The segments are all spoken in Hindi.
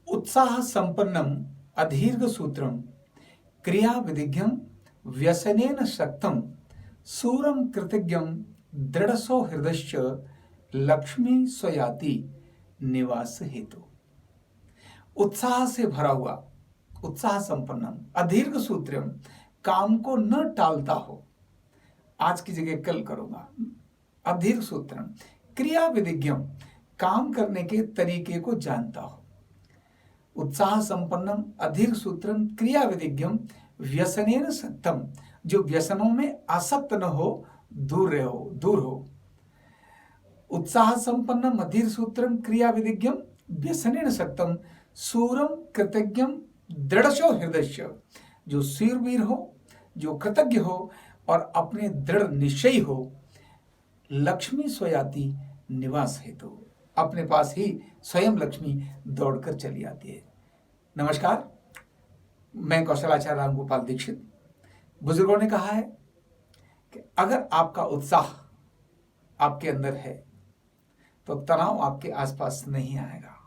उत्साह संपन्नम अदीर्घ सूत्रम क्रिया विधिज्ञम व्यसनेन शक्तम सूरम कृतज्ञम दृढ़सो हृदयश्च लक्ष्मी स्वयाति निवास हेतु। उत्साह से भरा हुआ, उत्साह संपन्नम अदीर्घ सूत्रम, काम को न टालता हो, आज की जगह कल करूंगा। अदीर्घ सूत्रम क्रिया विधिज्ञम, काम करने के तरीके को जानता हो। उत्साह संपन्नम अधीर सूत्रम क्रिया विधिज्ञम व्यसनेन सक्तम, जो व्यसनों में आसक्त न हो, दूर हो। उत्साह संपन्नम अधीर सूत्रम क्रिया विधिज्ञम व्यसनेन सक्तम सूरम कृतज्ञम दृढ़शो हृदय, जो शूरवीर हो, जो कृतज्ञ हो और अपने दृढ़ निश्चयी हो। लक्ष्मी स्वयाति निवास हेतु, अपने पास ही स्वयं लक्ष्मी दौड़कर चली आती है। नमस्कार, मैं कौशलाचार्य रामगोपाल दीक्षित। बुजुर्गों ने कहा है कि अगर आपका उत्साह आपके अंदर है तो तनाव आपके आसपास नहीं आएगा।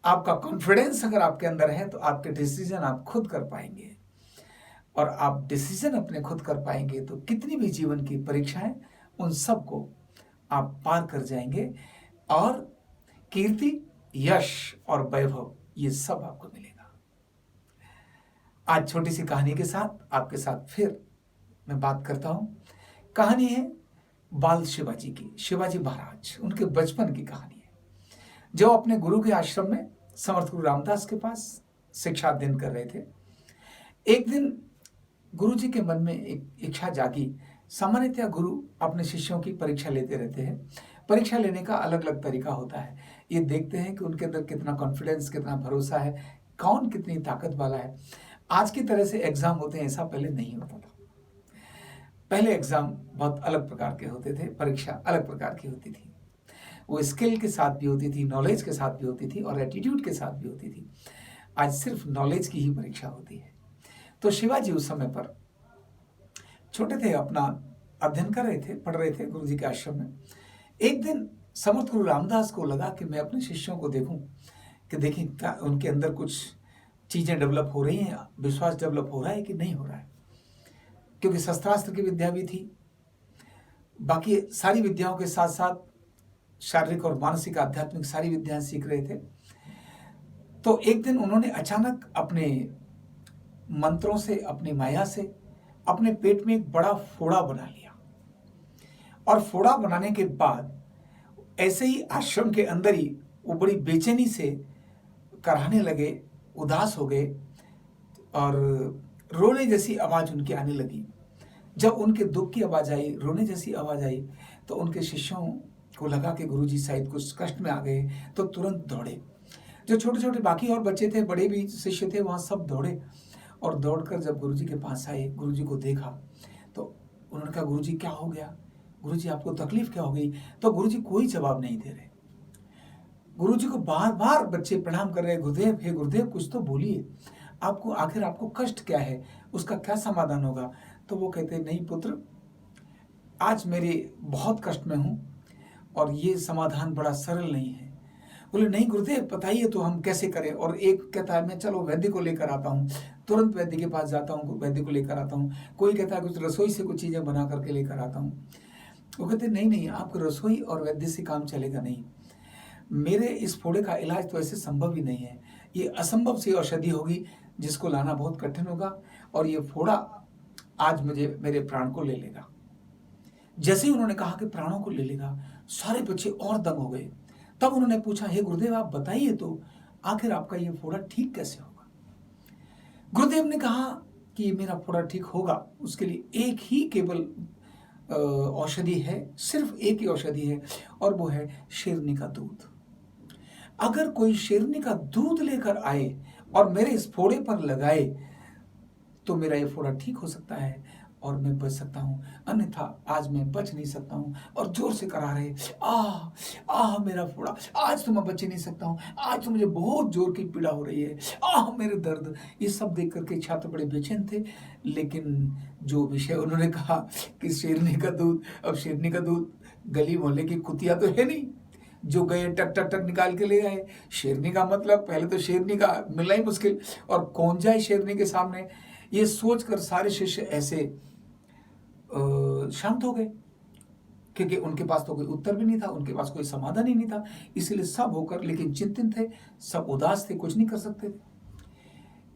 आपका कॉन्फिडेंस अगर आपके अंदर है तो आपके डिसीजन आप खुद कर पाएंगे, और आप डिसीजन अपने खुद कर पाएंगे तो कितनी भी जीवन की परीक्षाएं, उन सब को आप पार कर जाएंगे और कीर्ति, यश और वैभव ये सब आपको मिलेगा। आज छोटी सी कहानी के साथ आपके साथ फिर मैं बात करता हूं। कहानी है बाल शिवाजी की, शिवाजी महाराज, उनके बचपन की कहानी है। जो अपने गुरु के आश्रम में समर्थ गुरु रामदास के पास शिक्षा अध्ययन कर रहे थे, एक दिन गुरु जी के मन में एक इच्छा जागी। सामान्यतः गुरु अपने शिष्यों की परीक्षा लेते रहते हैं। परीक्षा लेने का अलग अलग तरीका होता है। ये देखते हैं कि उनके अंदर कितना कॉन्फिडेंस, कितना भरोसा है, कौन कितनी ताकत वाला है। आज की तरह से एग्जाम होते हैं ऐसा पहले नहीं होता था। पहले एग्जाम बहुत अलग प्रकार के होते थे, परीक्षा अलग प्रकार की होती थी। वो स्किल के साथ भी होती थी, नॉलेज के साथ भी होती थी और एटीट्यूड के साथ भी होती थी। आज सिर्फ नॉलेज की ही परीक्षा होती है। तो शिवाजी उस समय पर छोटे थे, अपना अध्ययन कर रहे थे, पढ़ रहे थे गुरु जी के आश्रम में। एक दिन समर्थ गुरु रामदास को लगा कि मैं अपने शिष्यों को देखूं कि देखें क्या उनके अंदर कुछ चीजें डेवलप हो रही हैं, विश्वास डेवलप हो रहा है कि नहीं हो रहा है। क्योंकि शस्त्रास्त्र की विद्या भी थी, बाकी सारी विद्याओं के साथ साथ शारीरिक और मानसिक आध्यात्मिक सारी विद्याएं सीख रहे थे। तो एक दिन उन्होंने अचानक अपने मंत्रों से, अपनी माया से अपने पेट में एक बड़ा फोड़ा बना लिया, और फोड़ा बनाने के बाद ऐसे ही आश्रम के अंदर ही वो बड़ी बेचैनी से कराहने लगे, उदास हो गए और रोने जैसी आवाज उनकी आने लगी। जब उनके दुख की आवाज आई, रोने जैसी आवाज आई, तो उनके शिष्यों को लगा कि गुरुजी शायद कुछ कष्ट में आ गए, तो तुरंत दौड़े। जो छोटे छोटे बाकी और बच्चे थे, बड़े भी शिष्य थे, वहां सब दौड़े और दौड़कर जब गुरुजी के पास आए, गुरुजी को देखा तो उन्होंने कहा, गुरुजी क्या हो गया? गुरुजी आपको तकलीफ क्या हो गई? तो गुरुजी कोई जवाब नहीं दे रहे। गुरुजी को बार बार बच्चे प्रणाम कर रहे, गुरुदेव, हे गुरुदेव कुछ तो बोलिए, आपको आखिर आपको कष्ट क्या है, उसका क्या समाधान होगा? तो वो कहते, नहीं पुत्र, आज मेरे बहुत कष्ट में हूं और ये समाधान बड़ा सरल नहीं है। बोले, नहीं गुरुदेव बताइए तो हम कैसे करें? और एक कहता है, मैं चलो वैद्य को लेकर आता हूँ, तुरंत वैद्य के पास जाता हूँ, वैद्य को लेकर आता हूँ। कोई कहता है कुछ रसोई से कुछ चीजें बना करके लेकर आता हूँ। वो कहते, नहीं, आपको रसोई और वैद्य से काम चलेगा नहीं। मेरे इस फोड़े का इलाज तो ऐसे संभव ही नहीं है। ये असंभव सी औषधि होगी जिसको लाना बहुत कठिन होगा, और ये फोड़ा आज मुझे मेरे प्राण को ले लेगा। जैसे ही उन्होंने कहा कि प्राणों को ले लेगा, सारे बच्चे और दंग हो गए। तब उन्होंने पूछा, हे गुरुदेव आप बताइए तो आखिर आपका ये फोड़ा ठीक कैसे होगा? गुरुदेव ने कहा कि ये मेरा फोड़ा ठीक होगा, उसके लिए एक ही केवल औषधि है, सिर्फ एक ही औषधि है, और वो है शेरनी का दूध। अगर कोई शेरनी का दूध लेकर आए और मेरे इस फोड़े पर लगाए तो मेरा ये फोड़ा ठीक हो सकता है और मैं बच सकता हूं, अन्यथा आज मैं बच नहीं सकता हूं। और जोर से करा रहे, मेरा फोड़ा, आज तो मैं बच ही नहीं सकता हूं, आज तो मुझे बहुत जोर की पीड़ा हो रही है, मेरे दर्द। ये सब देख करके छात्र बड़े बेचैन थे। लेकिन जो विषय उन्होंने कहा कि शेरनी का दूध, अब शेरनी का दूध गली मोहल्ले की कुतिया तो है नहीं, जो गए टक टक टक निकाल के ले आए। शेरनी का मतलब, पहले तो शेरनी का मिलना ही मुश्किल, और कौन जाए शेरनी के सामने, ये सोचकर सारे शिष्य ऐसे शांत हो गए, क्योंकि उनके पास तो कोई उत्तर भी नहीं था, उनके पास कोई समाधान ही नहीं था। इसलिए सब होकर लेकिन चिंतित थे, सब उदास थे, कुछ नहीं कर सकते थे।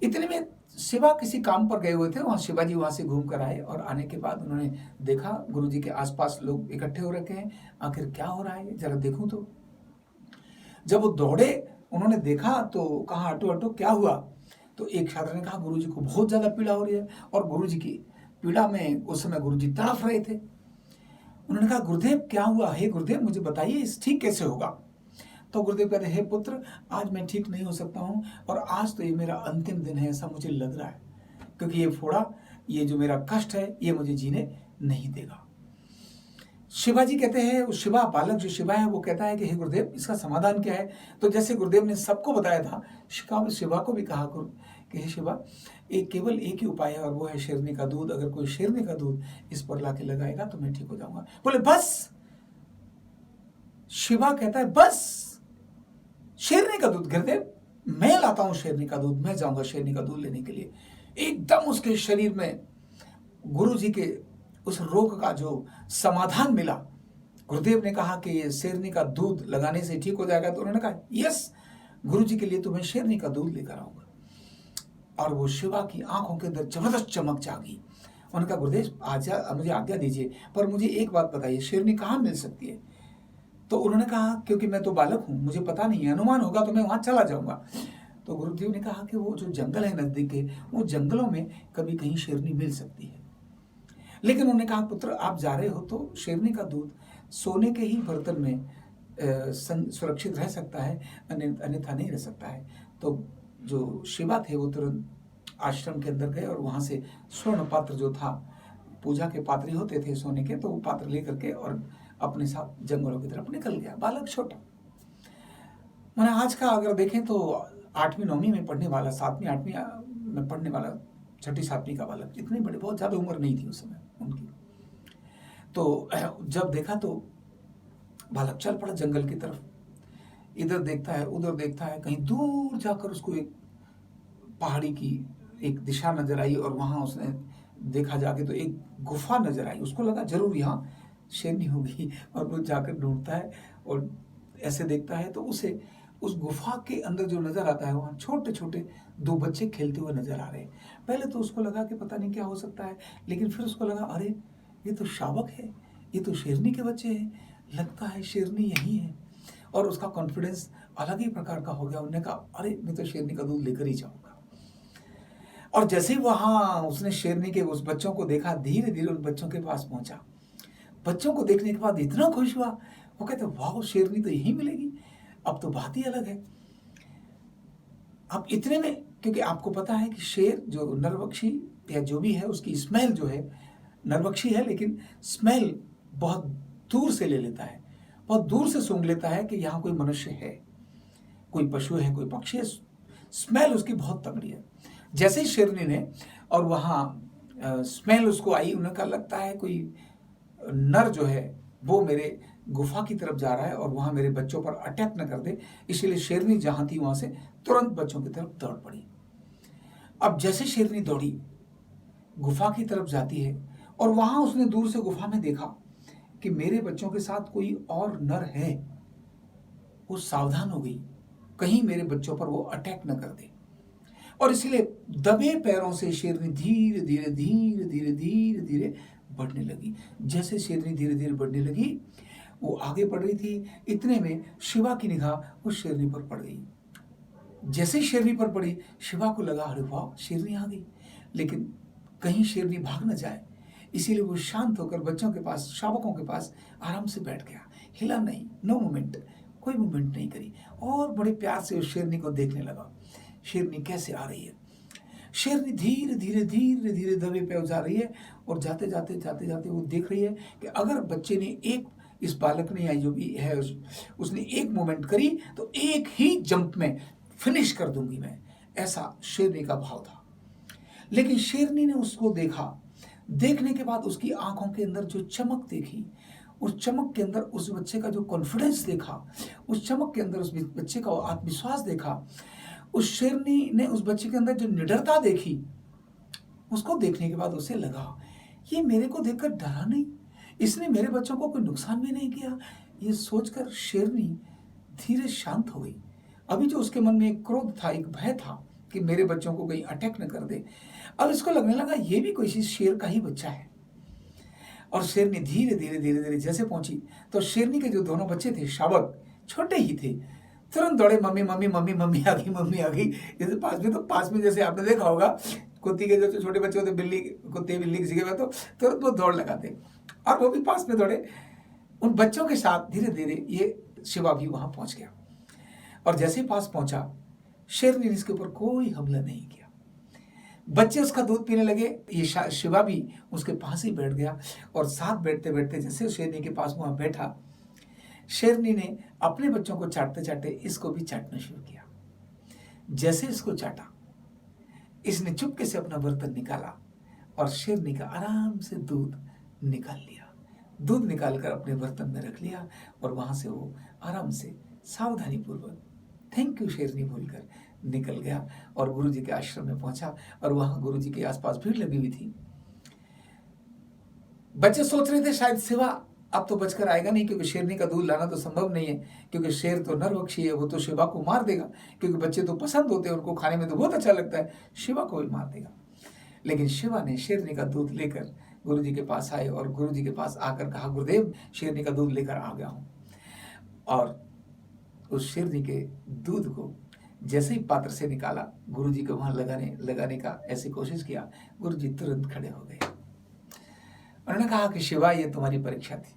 इतने में शिवा किसी काम पर गए हुए थे, वहां शिवाजी वहां से घूम कर आए, और आने के बाद उन्होंने देखा गुरुजी के आसपास लोग इकट्ठे हो रखे हैं, आखिर क्या हो रहा है, जरा देखूं तो। जब वो दौड़े, उन्होंने देखा तो कहा, हटो हटो, क्या हुआ? तो एक छात्र ने कहा, गुरुजी को बहुत ज्यादा पीड़ा हो रही है, और गुरुजी की पीड़ा में उस समय गुरुजी तड़फ रहे थे। उन्होंने कहा, गुरुदेव क्या हुआ? हे गुरुदेव मुझे बताइए, इस ठीक कैसे होगा? तो गुरुदेव कहते, हे पुत्र, आज मैं ठीक नहीं हो सकता हूँ, और आज तो ये मेरा अंतिम दिन है, ऐसा मुझे लग रहा है, क्योंकि ये फोड़ा, ये जो मेरा कष्ट है, ये मुझे जीने नहीं देगा। शिवाजी कहते हैं, शिवा बालक जो शिवा है वो कहता है कि हे गुरुदेव, इसका समाधान क्या है? तो जैसे गुरुदेव ने सबको बताया था, शिवा को भी कहा कि हे शिवा, केवल एक ही उपाय है, और वो है शेरनी का दूध। अगर कोई शेरनी का दूध इस पर लाके लगाएगा तो मैं ठीक हो जाऊंगा। बोले बस? शिवा कहता है, बस शेरनी का दूध? गुरुदेव मैं लाता हूं शेरनी का दूध, मैं जाऊंगा शेरनी का दूध लेने के लिए। एकदम उसके शरीर में गुरु जी के उस रोग का जो समाधान मिला। गुरुदेव ने कहा कि ये शेरनी का दूध लगाने से ठीक हो जाएगा, तो उन्होंने कहा, यस गुरु जी के लिए तो मैं शेरनी का दूध लेकर आऊंगा। और वो शिवा की आंखों के अंदर जबरदस्त चमक जागी। उन्होंने कहा, गुरुदेव मुझे आज्ञा दीजिए, पर मुझे एक बात बताइए, शेरनी कहाँ मिल सकती है? तो उन्होंने कहा, क्योंकि मैं तो बालक हूं, मुझे पता नहीं है, अनुमान होगा तो मैं वहां चला जाऊंगा। तो गुरुदेव ने कहा कि वो जो जंगल है नजदीक के, वो जंगलों में कभी कहीं शेरनी मिल सकती है। लेकिन उन्होंने कहा, पुत्र आप जा रहे हो तो शेरनी का दूध सोने के ही बर्तन में सुरक्षित रह सकता है, अन्यथा नहीं रह सकता है। तो जो शिवा थे वो तुरंत आश्रम के अंदर गए, और वहां से स्वर्ण पात्र जो था, पूजा के पात्र ही होते थे सोने के, तो वो पात्र लेकर के और अपने साथ जंगलों की तरफ निकल गया। बालक छोटा, मैंने आज का अगर देखें तो 8वीं 9वीं में पढ़ने वाला, 7वीं 8वीं में पढ़ने वाला, 6ठी 7वीं का बालक, इतने बड़े, बहुत ज्यादा उम्र नहीं थी उस समय उनकी। तो जब देखा तो बालक चल पड़ा जंगल की तरफ, इधर देखता है उधर देखता है, कहीं दूर जाकर उसको एक पहाड़ी की एक दिशा नजर आई, और वहां उसने देखा जाके तो एक गुफा नजर आई। उसको लगा जरूर यहाँ शेरनी होगी, और वो जाकर ढूंढता है और ऐसे देखता है, तो उसे उस गुफा के अंदर जो नजर आता है, वहां छोटे छोटे 2 बच्चे खेलते हुए नजर आ रहे हैं। पहले तो उसको लगा कि पता नहीं क्या हो सकता है, लेकिन फिर उसको लगा, अरे ये तो शावक है, ये तो शेरनी के बच्चे हैं, लगता है शेरनी यही है। और उसका कॉन्फिडेंस अलग ही प्रकार का हो गया। उन्होंने कहा, अरे मैं तो शेरनी का दूध लेकर ही जाऊंगा। और जैसे ही वहां उसने शेरनी के उस बच्चों को देखा, धीरे धीरे उन बच्चों के पास पहुंचा। बच्चों को देखने के बाद इतना खुश हुआ, वो कहते, वाह शेरनी तो यही मिलेगी, अब तो बात ही अलग है। अब इतने में, क्योंकि आपको पता है कि शेर जो नरभक्षी या जो भी है, उसकी स्मेल जो है, नरभक्षी है लेकिन स्मेल बहुत दूर से ले लेता है, बहुत दूर से सूंघ लेता है कि यहाँ कोई मनुष्य है, कोई पशु है, कोई पक्षी है। स्मेल उसकी बहुत तगड़ी है। जैसे ही शेरनी ने, और वहाँ स्मेल उसको आई, उन्हें कहा, लगता है कोई नर जो है वो मेरे गुफा की तरफ जा रहा है और वहां मेरे बच्चों पर अटैक न कर दे। इसीलिए शेरनी जहां थी वहां से तुरंत बच्चों की तरफ दौड़ पड़ी। अब जैसे शेरनी दौड़ी, गुफा की तरफ जाती है, और वहां उसने दूर से गुफा में देखा कि मेरे बच्चों के साथ कोई और नर है। वो सावधान हो गई, कहीं मेरे बच्चों पर वो अटैक न कर दे, और इसलिए दबे पैरों से शेरनी धीरे धीरे धीरे धीरे धीरे धीरे बढ़ने लगी। जैसे शेरनी धीरे धीरे बढ़ने लगी, वो आगे बढ़ रही थी, इतने में शिवा की निगाह उस शेरनी पर पड़ गई। जैसे ही शेरनी पर पड़ी, शिवा को लगा, अरे वाह शेरनी आ गई, लेकिन कहीं शेरनी भाग न जाए, इसीलिए वो शांत होकर बच्चों के पास, शावकों के पास आराम से बैठ गया, हिला नहीं, नो मूवमेंट, कोई मूवमेंट नहीं करी, और बड़े प्यार से उस शेरनी को देखने लगा, शेरनी कैसे आ रही है। शेरनी धीरे धीरे धीरे धीरे दबे पे जा रही है, और जाते जाते जाते जाते वो देख रही है कि अगर बच्चे ने एक, इस बालक ने या जो भी है उसने एक मूवमेंट करी तो एक ही जंप में फिनिश कर दूंगी मैं, ऐसा शेरनी का भाव था। लेकिन शेरनी ने उसको देखा, देखने के बाद उसकी आंखों के अंदर जो चमक देखी, उस चमक के अंदर उस बच्चे का जो कॉन्फिडेंस देखा, उस चमक के अंदर उस बच्चे का आत्मविश्वास देखा, उस शेरनी ने उस बच्चे के अंदर जो निडरता देखी, उसको देखने के बाद उसे लगा ये मेरे को देखकर डरा नहीं, इसने मेरे बच्चों को कोई नुकसान भी नहीं किया। ये सोचकर शेरनी धीरे शांत हो गई। अभी जो उसके मन में एक क्रोध था, एक भय था कि मेरे बच्चों को कहीं अटैक न कर दे, अब इसको लगने लगा ये भी कोई शेर का ही बच्चा है। और शेरनी धीरे धीरे धीरे धीरे जैसे पहुंची तो शेरनी के जो दोनों बच्चे थे, शावक छोटे ही थे, तुरंत दौड़े, मम्मी मम्मी मम्मी मम्मी आ गई, मम्मी आ गई। जैसे पास में जैसे आपने देखा होगा कुत्ती के जो छोटे बच्चे होते, बिल्ली कुत्ते बिल्ली किसी के तो तुरंत वो दौड़ लगाते, और वो भी पास में दौड़े। उन बच्चों के साथ धीरे धीरे ये शिवा भी वहां पहुंच गया, और जैसे ही पास पहुंचा शेरनी ने इसके ऊपर कोई हमला नहीं किया। बच्चे उसका दूध पीने लगे, ये शिवा भी उसके पास ही बैठ गया, और साथ बैठते बैठते जैसे शेरनी के पास वहां बैठा, शेरनी ने अपने बच्चों को चाटते चाटते इसको भी चाटना शुरू किया। जैसे इसको चाटा, इसने चुपके से अपना बर्तन निकाला और शेरनी का आराम से दूध निकाल लिया। दूध निकालकर अपने बर्तन में रख लिया, और वहां से वो आराम से सावधानी पूर्वक थैंक यू शेरनी बोलकर निकल गया, और गुरुजी के आश्रम में पहुंचा, और वहां गुरुजी के आसपास भीड़ लगी हुई थी। बच्चे सोच रहे थे शायद शिवा अब तो बचकर आएगा नहीं, क्योंकि शेरनी का दूध लाना तो संभव नहीं है, क्योंकि शेर तो नरभक्षी है, वो तो शिवा को मार देगा, क्योंकि बच्चे तो पसंद होते हैं, उनको खाने में तो बहुत अच्छा लगता है, शिवा को भी मार देगा। लेकिन शिवा ने शेरनी का दूध लेकर गुरुजी के पास आए, और गुरुजी के पास आकर कहा, गुरुदेव शेरनी का दूध लेकर आ गया हूं। और उस शेरनी के दूध को जैसे ही पात्र से निकाला, गुरुजी को वहां लगाने का ऐसी कोशिश किया, गुरुजी तुरंत खड़े हो गए। उन्होंने कहा कि शिवा, ये तुम्हारी परीक्षा थी,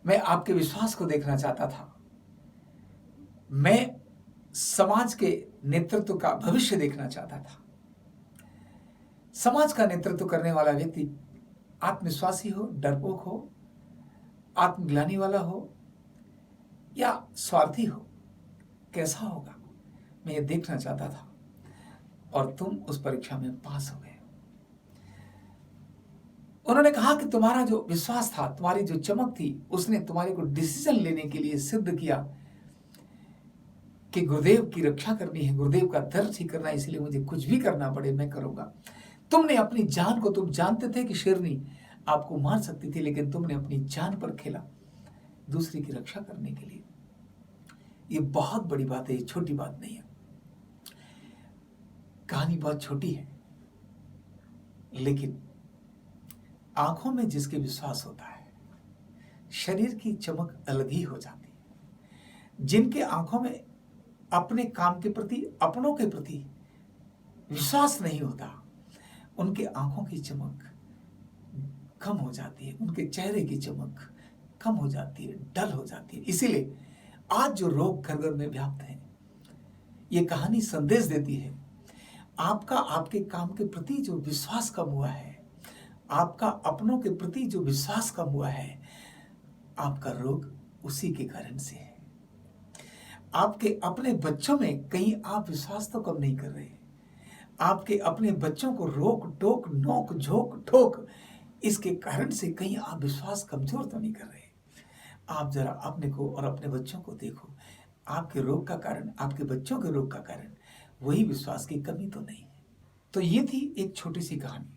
मैं आपके विश्वास को देखना चाहता था, मैं समाज के नेतृत्व का भविष्य देखना चाहता था। समाज का नेतृत्व करने वाला व्यक्ति आत्मविश्वासी हो, डरपोक हो, आत्मग्लानि वाला हो या स्वार्थी हो, कैसा होगा, मैं ये देखना चाहता था, और तुम उस परीक्षा में पास हो गए। उन्होंने कहा कि तुम्हारा जो विश्वास था, तुम्हारी जो चमक थी, उसने तुम्हारे को डिसीजन लेने के लिए सिद्ध किया कि गुरुदेव की रक्षा करनी है, गुरुदेव का दर ठीक करना है, इसलिए मुझे कुछ भी करना पड़े मैं करूंगा। तुमने अपनी जान को, तुम जानते थे कि शेरनी आपको मार सकती थी, लेकिन तुमने अपनी जान पर खेला दूसरे की रक्षा करने के लिए। ये बहुत बड़ी बात है, ये छोटी बात नहीं है। कहानी बहुत छोटी है, लेकिन आंखों में जिसके विश्वास होता है, शरीर की चमक अलग ही हो जाती है। जिनके आंखों में अपने काम के प्रति, अपनों के प्रति विश्वास नहीं होता, उनके आंखों की चमक कम हो जाती है, उनके चेहरे की चमक कम हो जाती है, डल हो जाती है। इसीलिए आज जो रोग घर घर में व्याप्त है, ये कहानी संदेश देती है, आपका आपके काम के प्रति जो विश्वास कम हुआ है, आपका अपनों के प्रति जो विश्वास कम हुआ है, आपका रोग उसी के कारण से है। आपके अपने बच्चों में कहीं आप विश्वास तो कम नहीं कर रहे, आपके अपने बच्चों को रोक टोक, नोक झोंक ठोक, इसके कारण से कहीं आप विश्वास कमजोर तो नहीं कर रहे। आप जरा अपने को और अपने बच्चों को देखो, आपके रोग का कारण, आपके बच्चों के रोग का कारण वही विश्वास की कमी तो नहीं है। तो ये थी एक छोटी सी कहानी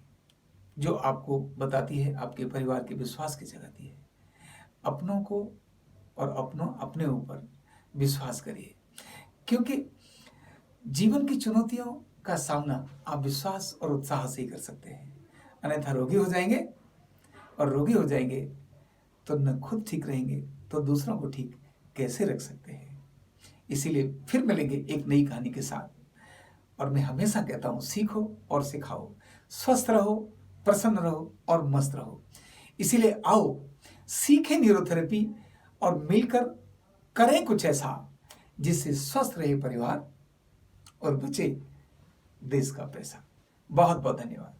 जो आपको बताती है, आपके परिवार के विश्वास की जगाती है। अपनों को और अपने ऊपर विश्वास करिए, क्योंकि जीवन की चुनौतियों का सामना आप विश्वास और उत्साह से ही कर सकते हैं। अन्यथा रोगी हो जाएंगे, और रोगी हो जाएंगे तो न खुद ठीक रहेंगे तो दूसरों को ठीक कैसे रख सकते हैं। इसीलिए फिर मिलेंगे एक नई कहानी के साथ, और मैं हमेशा कहता हूं, सीखो और सिखाओ, स्वस्थ रहो, प्रसन्न रहो और मस्त रहो। इसीलिए आओ सीखें न्यूरोथेरेपी, और मिलकर करें कुछ ऐसा जिससे स्वस्थ रहे परिवार और बचे देश का पैसा। बहुत बहुत धन्यवाद।